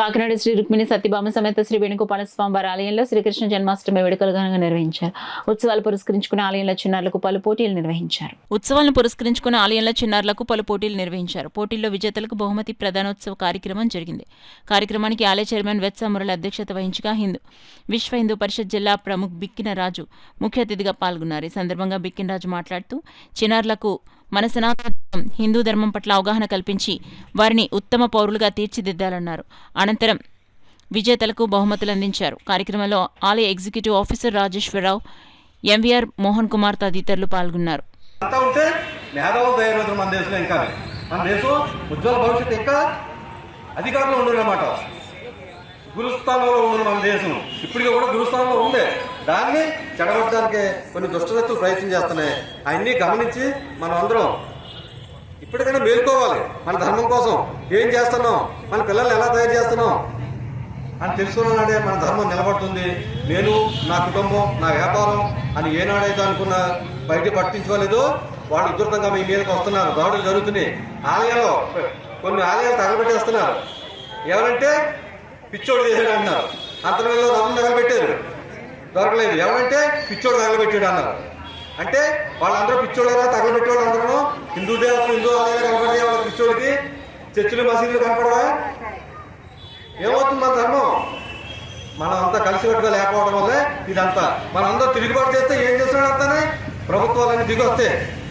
కాకినాడ శ్రీ రుక్మిణి సత్యభామ సమేత శ్రీ వేణుగోపాల స్వామి వారి ఆలయంలో శ్రీకృష్ణ జన్మాష్టమి వేడుకలు ఘనంగా నిర్వహించారు. ఉత్సవాలు పురస్కరించుకున్న ఆలయంలో చిన్నారులకు పలు పోటీలు నిర్వహించారు. పోటీల్లో విజేతలకు బహుమతి ప్రదానోత్సవ కార్యక్రమం జరిగింది. కార్యక్రమానికి ఆలయ చైర్మన్ వెత్స మురళి అధ్యక్షత వహించగా విశ్వ హిందూ పరిషత్ జిల్లా ప్రముఖ్ బిక్కిన రాజు ముఖ్య అతిథిగా పాల్గొన్నారు. ఈ సందర్భంగా బిక్కిన రాజు మాట్లాడుతూ చిన్నారులకు మన సనాతన హిందూ ధర్మం పట్ల అవగాహన కల్పించి వారిని ఉత్తమ పౌరులుగా తీర్చిదిద్దాలన్నారు. అనంతరం విజేతలకు బహుమతులు అందించారు. కార్యక్రమంలో ఆలయ executive officer Rajeshwararao, MVR Mohan Kumar తదితరులు పాల్గొన్నారు. గురుస్థానంలో ఉంది మన దేశం, ఇప్పటికీ కూడా గురుస్థానంలో ఉంది. దాన్ని చెడగొట్టడానికి కొన్ని దుష్టశక్తులు ప్రయత్నం చేస్తున్నాయి. అవన్నీ గమనించి మనం అందరం ఇప్పటికైనా మేల్కోవాలి. మన ధర్మం కోసం ఏం చేస్తున్నాం, మన పిల్లల్ని ఎలా తయారు చేస్తున్నాం అని తెలుసుకున్నాడే మన ధర్మం నిలబడుతుంది. నేను, నా కుటుంబం, నా వ్యాపారం అని ఏనాడైతే అనుకున్న బయట పట్టించుకోలేదో వాళ్ళు ఉధృతంగా మీ మీదకి వస్తున్నారు. దాడులు జరుగుతున్నాయి. ఆలయాల్లో కొన్ని ఆలయాలు తగలబెట్టేస్తున్నారు. ఎవరంటే పిచ్చోడు చేశాడు అన్నారు. అంతలో రథం తగలబెట్టారు, దొరకలేదు. ఎవరంటే పిచ్చోడు తగలబెట్టాడు అన్నారు. అంటే వాళ్ళందరూ పిచ్చోళ్ళగా తగలబెట్టే వాళ్ళందరూ హిందూ దేవతలు, హిందూ ఆలయాలు కనపడే వాళ్ళ పిచ్చోడికి చర్చిలు, మసీదులు కనపడవా? ఏమవుతుంది మన ధర్మం? మనం అంతా కలిసికట్టుగా లేకపోవడం వల్లే ఇదంతా. మనం అందరూ తిరుగుబాటు చేస్తే ఏం చేస్తున్నాడు అంతానే ప్రభుత్వాలన్నీ దిగొస్తే